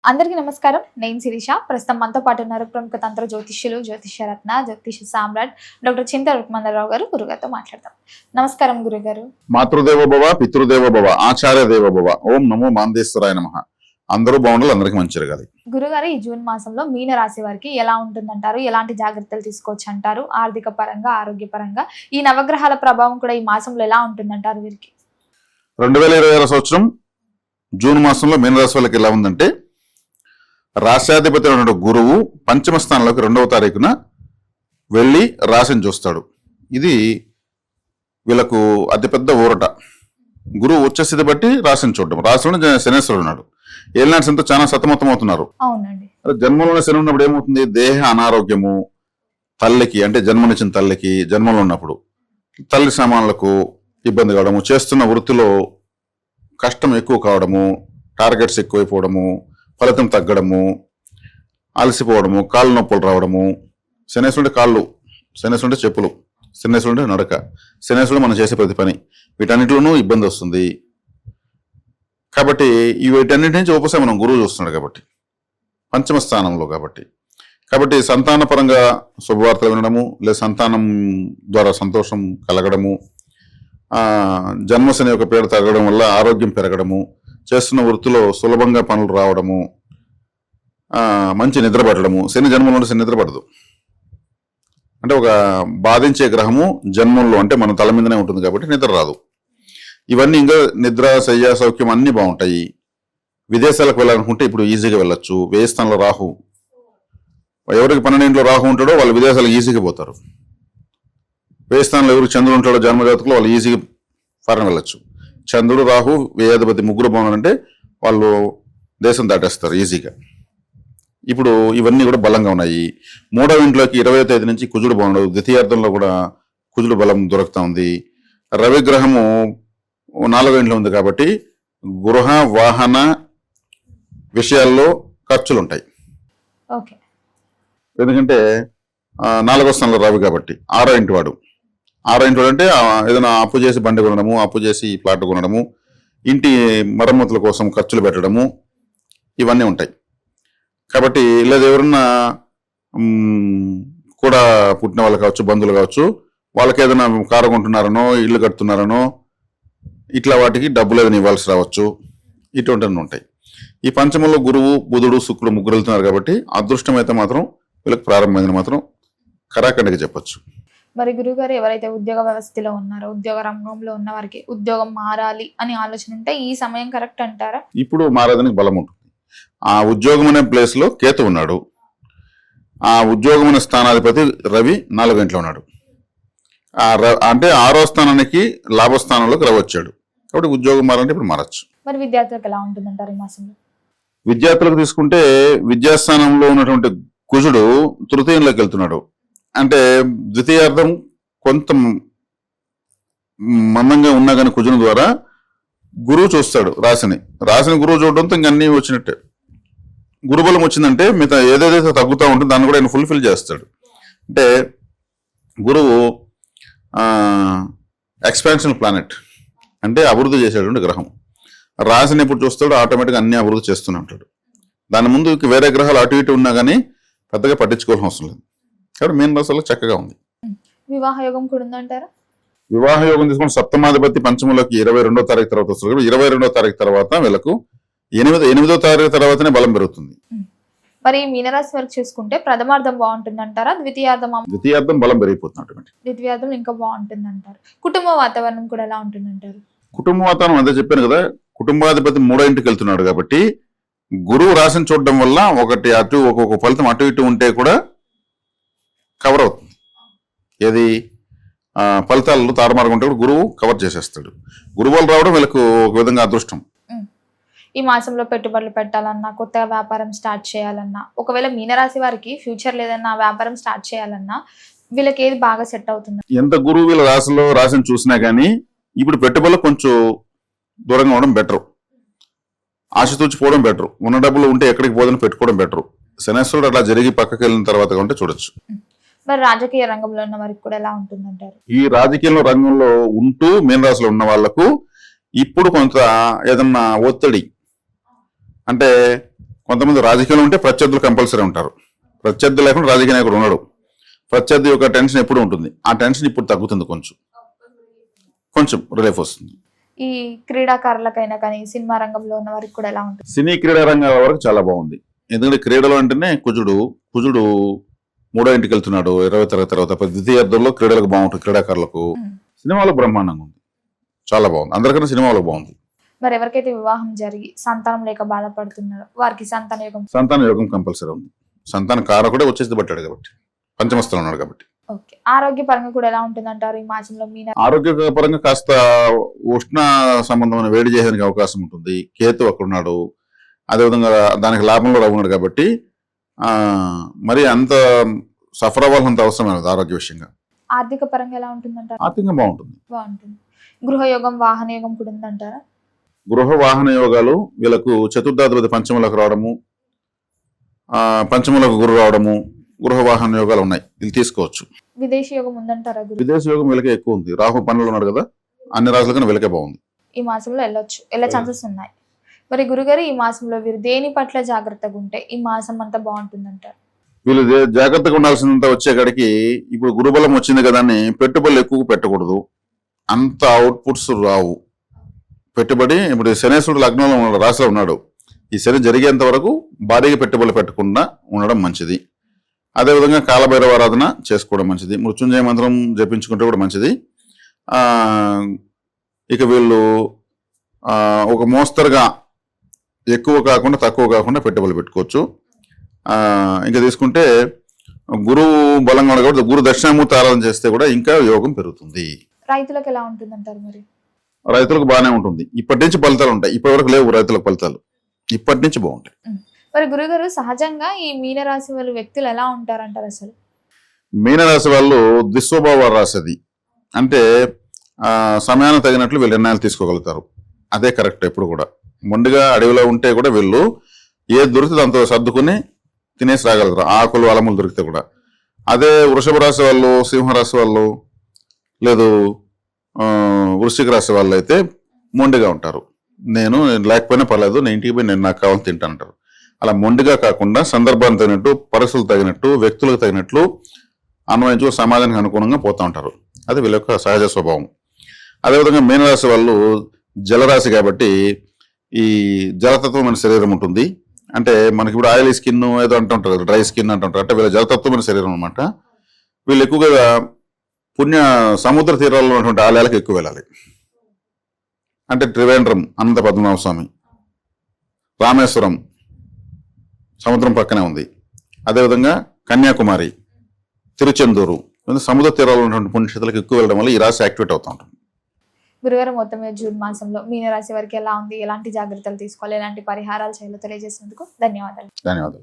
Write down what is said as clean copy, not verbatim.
అందరికీ నమస్కారం. నేను శిరీష. ప్రస్తుతం మనతో పాటు ఉన్నారు ప్రముఖ తంత్ర జ్యోతిష్యులు, జ్యోతిష్యరత్న, జ్యోతిష సామ్రాట్ డాక్టర్ చింత రుక్మందరావు గారు. గురుగారితో మాట్లాడతాం. నమస్కారం గురుగారు. మాతృదేవ భవ, పితృదేవ భవ, ఆచార్య దేవ భవ. ఓం నమో మాందేశ్వరాయ నమః. అందరూ బాగుండాలి, అందరికీ మంచి జరగాలి. గురుగారు, ఈ జూన్ మాసంలో మీన రాశి వారికి ఎలా ఉంటుందంటారు? ఎలాంటి జాగ్రత్తలు తీసుకోవచ్చు అంటారు? ఆర్థిక పరంగా, ఆరోగ్య పరంగా ఈ నవగ్రహాల ప్రభావం కూడా ఈ మాసంలో ఎలా ఉంటుందంటారు వీరికి? 2026 సంవత్సరం జూన్ మాసంలో మీనరాశి వాళ్ళకి ఎలా ఉందంటే, రాశ్యాధిపతి అయిన గురువు పంచమ స్థానంలోకి 2వ తారీఖున వెళ్ళి రాశిని చూస్తాడు. ఇది వీళ్ళకు అతిపెద్ద ఊరట. గురువు ఉచ్చస్థితి బట్టి రాశిని చూడడం. రాశిలో శనేశ్వరుడు ఉన్నాడు. ఏలినాటి శనితో చాలా సతమతం అవుతున్నారు. అవునండి. జన్మలోనే శని ఉన్నప్పుడు ఏమవుతుంది? దేహ అనారోగ్యము, తల్లికి అంటే జన్మనిచ్చిన తల్లికి జన్మలో ఉన్నప్పుడు తల్లి సామాన్లకు ఇబ్బంది కావడము, చేస్తున్న వృత్తిలో కష్టం ఎక్కువ కావడము, టార్గెట్స్ ఎక్కువైపోవడము, ఫలితం తగ్గడము, అలసిపోవడము, కాళ్ళు నొప్పులు రావడము. శనేశ్వరుడు కాళ్ళు, శనేశ్వరుడు చెప్పులు, శనేశ్వరుడు నడక, శనేశ్వరుడు మనం చేసే ప్రతి పని, వీటన్నిటిలోనూ ఇబ్బంది వస్తుంది. కాబట్టి వీటన్నిటి నుంచి ఉపశమనం గురువు చూస్తున్నాడు కాబట్టి, పంచమ స్థానంలో కాబట్టి సంతానపరంగా శుభవార్తలు వినడము, లేదా సంతానం ద్వారా సంతోషం కలగడము, జన్మశని యొక్క పేరు తగ్గడం వల్ల ఆరోగ్యం పెరగడము, చేస్తున్న వృత్తిలో సులభంగా పనులు రావడము, మంచి నిద్ర పట్టడము. శని జన్మంలో శని నిద్ర పడదు. అంటే ఒక బాధించే గ్రహము జన్మంలో అంటే మన తల మీదనే ఉంటుంది కాబట్టి నిద్ర రాదు. ఇవన్నీ ఇంకా నిద్ర, శయ్య, సౌఖ్యం అన్నీ బాగుంటాయి. విదేశాలకు వెళ్ళాలనుకుంటే ఇప్పుడు ఈజీగా వెళ్ళొచ్చు. వ్యయ స్థానంలో రాహు, ఎవరికి 12 రాహు ఉంటాడో వాళ్ళు విదేశాలకు ఈజీగా పోతారు. వ్యయ స్థానంలో ఎవరికి చంద్రుడు ఉంటాడో జన్మజాతకులు వాళ్ళు ఈజీగా ఫారెన్ వెళ్ళొచ్చు. చంద్రుడు, రాహు, వ్యయాధిపతి ముగ్గురు బాగున్నారంటే వాళ్ళు దేశం దాటేస్తారు ఈజీగా. ఇప్పుడు ఇవన్నీ కూడా బలంగా ఉన్నాయి. 3వ ఇంట్లోకి 20వ తేదీ నుంచి కుజుడు బాగున్నాడు. ద్వితీయార్థంలో కూడా కుజుడు బలం దొరుకుతా ఉంది. రవిగ్రహము 4వ ఇంట్లో ఉంది కాబట్టి గృహ వాహన విషయాల్లో ఖర్చులు ఉంటాయి. ఎందుకంటే 4వ స్థానంలో రవి కాబట్టి 6వ ఇంటి వాడు. 6వ ఇంటి వాడు అంటే ఏదైనా అప్పు చేసి బండి కొనడము, అప్పు చేసి ప్లాట్ కొనడము, ఇంటి మరమ్మతుల కోసం ఖర్చులు పెట్టడము, ఇవన్నీ ఉంటాయి. కాబట్టి లేదా ఎవరన్నా కూడా పుట్టిన వాళ్ళు కావచ్చు, బంధువులు కావచ్చు, వాళ్ళకి ఏదైనా కారు కొంటున్నారనో, ఇల్లు కడుతున్నారనో, ఇట్లా వాటికి డబ్బులు ఏదైనా ఇవ్వాల్సి రావచ్చు. ఇటువంటివన్నీ ఉంటాయి. ఈ పంచమంలో గురువు, బుధుడు, శుక్రుడు ముగ్గురు వెళ్తున్నారు కాబట్టి అదృష్టం అయితే మాత్రం వీళ్ళకి ప్రారంభమైంది మాత్రం కరాఖండిగా చెప్పొచ్చు. మరి గురుగారు, ఎవరైతే ఉద్యోగ వ్యవస్థలో ఉన్నారో, ఉద్యోగ రంగంలో ఉన్న వారికి ఉద్యోగం మారాలి అని ఆలోచన ఉంటే ఈ సమయం కరెక్ట్ అంటారా? ఇప్పుడు మారడానికి బలం ఉంటుంది. ఆ ఉద్యోగం అనే ప్లేస్ లో కేతు ఉన్నాడు. ఆ ఉద్యోగం అనే స్థానాధిపతి రవి 4వ ఇంట్లో ఉన్నాడు. అంటే 6వ స్థానానికి లాభస్థానంలోకి రవి వచ్చాడు కాబట్టి ఉద్యోగం మారంటే ఇప్పుడు మారచ్చు. మరి విద్యార్థులకు ఎలా ఉంటుందంటారు ఈ మాసంలో? విద్యార్థులకు తీసుకుంటే విద్యాస్థానంలో ఉన్నటువంటి కుజుడు తృతీయంలోకి వెళ్తున్నాడు. అంటే ద్వితీయార్థం కొంత మందంగా ఉన్నా కానీ కుజుని ద్వారా గురువు చూస్తాడు రాశిని. గురువు చూడడంతో ఇంక అన్నీ వచ్చినట్టే. గురుబలం వచ్చిందంటే మిగతా ఏదైతే తగ్గుతూ ఉంటుందో దాన్ని కూడా ఆయన ఫుల్ఫిల్ చేస్తాడు. అంటే గురువు ఎక్స్పాన్షన్ ప్లానెట్, అంటే అభివృద్ధి చేసేటువంటి గ్రహం. రాశిని ఎప్పుడు చూస్తాడు ఆటోమేటిక్గా అన్ని అభివృద్ధి చేస్తూనే ఉంటాడు. దాని ముందు వేరే గ్రహాలు అటు ఇటు ఉన్నా కానీ పెద్దగా పట్టించుకోవాల్సిన అవసరం లేదు. కాబట్టి మీన రాశిలో చక్కగా ఉంది. వివాహ యోగం కూడా ఉందంటారా? వివాహ యోగం తీసుకుని సప్తమాధిపతి పంచములకి 22వ తారీఖు తర్వాత వస్తుంది. 22వ తారీఖు తర్వాత వీళ్ళకు 8వ తారీఖు తర్వాతనే బలం పెరుగుతుంది. మరి మీనరాశి వరకు చూసుకుంటే ప్రథమార్థం బాగుంటుంది అంటారా? ద్వితీయార్థం బలం పెరిగిపోతుంది. ద్వితీయార్థం ఇంకా బాగుంటుంది అంటారు. కుటుంబ వాతావరణం కూడా ఎలా ఉంటుంది అంటారు? కుటుంబ వాతావరణం అదే చెప్పాను కదా, కుటుంబాధిపతి 3వ ఇంటికి వెళ్తున్నాడు కాబట్టి గురువు రాశిని చూడడం వల్ల ఒక్కొక్క ఫలితం అటు ఇటు ఉంటే కూడా కవర్ అవుతుంది. ఏది ఫలితాలు తారుమారుగా ఉంటే కూడా గురువు కవర్ చేసేస్తాడు. గురువులు రావడం వీళ్ళకు ఒక విధంగా అదృష్టం. ఈ మాసంలో పెట్టుబడులు పెట్టాలన్నా, కొత్తగా వ్యాపారం స్టార్ట్ చేయాలన్నా, ఒకవేళ మీనరాశి వారికి ఫ్యూచర్ లేదన్నా వ్యాపారం స్టార్ట్ చేయాలన్నా వీళ్ళకి ఏది బాగా సెట్ అవుతుంది? ఎంత గురువు వీళ్ళ రాశిని చూసినా కానీ ఇప్పుడు పెట్టుబడులు కొంచెం దూరంగా ఉండడం బెటర్. ఆశతూచిపోవడం బెటర్. ఉన్న డబ్బులు ఉంటే ఎక్కడికి పోదని పెట్టుకోవడం బెటర్. శనేశ్వరుడు అట్లా జరిగి పక్కకి వెళ్ళిన తర్వాత ఉంటే చూడొచ్చు. మరి రాజకీయ రంగంలో ఉన్న వారికి కూడా ఎలా ఉంటుందంటారు? ఈ రాజకీయ రంగంలో ఉంటూ మీనరాశిలో ఉన్న వాళ్లకు ఇప్పుడు కొంత ఏదన్నా ఒత్తిడి, అంటే కొంతమంది రాజకీయాలు ఉంటే ప్రత్యర్థులు కంపల్సరీ ఉంటారు. ప్రత్యర్థి లేకుండా రాజకీయ నాయకుడు ఉన్నాడు. ప్రత్యర్థి యొక్క టెన్షన్ ఎప్పుడు ఉంటుంది. ఆ టెన్షన్ ఇప్పుడు తగ్గుతుంది, కొంచెం రిలీఫ్ వస్తుంది. ఈ క్రీడాకారులకైనా కానీ సినిమా రంగంలో ఉన్న వారికి కూడా ఎలా ఉంటుంది? సినీ క్రీడా రంగాల వరకు చాలా బాగుంది. ఎందుకంటే క్రీడలు అంటేనే కుజుడు మూడో ఇంటికి వెళ్తున్నాడు 20 తరగతి తర్వాత. ద్వితీయార్థంలో క్రీడలకు బాగుంటుంది. క్రీడాకారులకు సినిమాలకు బ్రహ్మాండంగా ఉంది, చాలా బాగుంది. అందరికన్నా సినిమాలకు బాగుంది. మరి ఎవరికైతే వివాహం జరిగి సంతానం లేక బాధపడుతున్నారో వారికి సంతాన యోగం కంపల్సరీ ఉంది. సంతాన కారకుడే వచ్చేసి పట్టాడు కాబట్టి, పంచమస్థలం ఉన్నాడు కాబట్టి. ఓకే. ఆరోగ్యపరంగా కూడా ఎలా ఉంటుంది అంటారు ఈ మాసంలో ఆరోగ్యపరంగా కాస్త ఉష్ణ సంబంధమైన వేడి చేయడానికి అవకాశం ఉంటుంది. కేతు అక్కడ ఉన్నాడు, అదేవిధంగా దానికి లాభంలో ఉన్నాడు కాబట్టి మరి అంత సఫర్ అవ్వాల్సినంత అవసరం లేదు ఆరోగ్య విషయంగా. ఆర్థిక పరంగా ఎలా ఉంటుంది అంటారు? ఆర్థికంగా బాగుంటుంది. గృహయోగం, వాహన యోగం కూడా ఉందంటారా? గృహ వాహన యోగాలు వీళ్ళకు చతుర్థాధిపతి పంచములకు రావడము, పంచములకు గురు రావడము, గృహ వాహన యోగాలు ఉన్నాయి. ఇది తీసుకోవచ్చు. విదేశీ యోగం ఉందంటారా? విదేశీ యోగం వీళ్ళకే ఎక్కువ ఉంది. రాహు పనులు ఉన్నాడు కదా, అన్ని రాజుల కన్నా వీళ్ళకే బాగుంది. ఈ మాసంలో వెళ్ళే ఛాన్సెస్ ఉన్నాయి. మరి గురుగారు ఈ మాసంలో వీరు దేని పట్ల జాగ్రత్తగా ఉంటే ఈ మాసం అంతా బాగుంటుందంటారు? వీళ్ళు జాగ్రత్తగా ఉండాల్సినంత వచ్చేకాడికి ఇప్పుడు గురుబలం వచ్చింది కదా అని పెట్టుబడులు ఎక్కువ పెట్టకూడదు. అంత అవుట్పుట్స్ రావు. పెట్టుబడి ఇప్పుడు శనేశ్వరుడు లగ్నంలో ఉన్నాడు, రాశిలో ఉన్నాడు. ఈ శని జరిగేంత వరకు భారీగా పెట్టుబడులు పెట్టకుండా ఉండడం మంచిది. అదేవిధంగా కాలభైరవ ఆరాధన చేసుకోవడం మంచిది. మృత్యుంజయ మంత్రం జపించుకుంటే కూడా మంచిది. ఇక వీళ్ళు ఒక మోస్తరుగా ఎక్కువ కాకుండా తక్కువ కాకుండా పెట్టుబడులు పెట్టుకోవచ్చు. ఇంకా తీసుకుంటే గురువు బలంగా ఉండదు కాబట్టి గురు దక్షిణామూర్తి ఆరాధన చేస్తే కూడా ఇంకా యోగం పెరుగుతుంది. రైతులకు ఎలా ఉంటుంది అంటారు? మరి రైతులకు బాగానే ఉంటుంది. ఇప్పటి నుంచి ఫలితాలు ఉంటాయి. ఇప్పటి వరకు లేవు రైతులకు ఫలితాలు, ఇప్పటి నుంచి బాగుంటాయి. మరి గురుగారు సహజంగా ఈ మీనరాశి వాళ్ళు వ్యక్తులు ఎలా ఉంటారంటారు? అసలు మీనరాశి వాళ్ళు దుస్వభావ రాశి అది. అంటే సమయానికి తగినట్లు వీళ్ళు నిర్ణయాలు తీసుకోగలుగుతారు. అదే కరెక్ట్. ఎప్పుడు కూడా మొండిగా అడవిలో ఉంటే కూడా వీళ్ళు ఏది దొరికితే దాంతో సర్దుకుని తినేసి రాగలుగుతారు. ఆకులు అలములు దొరికితే కూడా. అదే వృషభ రాశి వాళ్ళు, సింహరాశి వాళ్ళు, లేదు వృశ్చిక రాశి వాళ్ళు అయితే మొండిగా ఉంటారు. నేను లేకపోయినా పర్లేదు, నేను ఇంటికి పోయి నేను నాకు కావాలని తింటానంటారు. అలా మొండిగా కాకుండా సందర్భానికి తగినట్టు, పరిస్థితులు తగినట్టు, వ్యక్తులకు తగినట్లు అన్వయించు సమాజానికి అనుగుణంగా పోతూ ఉంటారు. అది వీళ్ళ యొక్క సహజ స్వభావం. అదేవిధంగా మీనరాశి వాళ్ళు జలరాశి కాబట్టి ఈ జలతత్వమైన శరీరం ఉంటుంది. అంటే మనకి ఇప్పుడు ఆయిలీ స్కిన్ ఏదో అంటుంటారు, డ్రై స్కిన్ అంటుంటారు. అంటే వీళ్ళ జలతత్వమైన శరీరం అనమాట. వీళ్ళు ఎక్కువగా పుణ్య సముద్ర తీరాల్లో ఉన్నటువంటి ఆలయాలకు ఎక్కువ వెళ్ళాలి. అంటే త్రివేంద్రం అనంత పద్మనాభ స్వామి, రామేశ్వరం సముద్రం పక్కనే ఉంది. అదేవిధంగా కన్యాకుమారి, తిరుచెందూరు, సముద్ర తీరాల్లో ఉన్నటువంటి పుణ్యక్షేత్రాలకు ఎక్కువ వెళ్ళడం వల్ల ఈ రాశి యాక్టివేట్ అవుతూ ఉంటుంది. గురువారం మొత్తం మీద జూన్ మాసంలో మీనరాశి వారికి ఎలా ఉంది, ఎలాంటి జాగ్రత్తలు తీసుకోవాలి, ఎలాంటి పరిహారాలు చేయాలో తెలియజేసినందుకు ధన్యవాదాలు.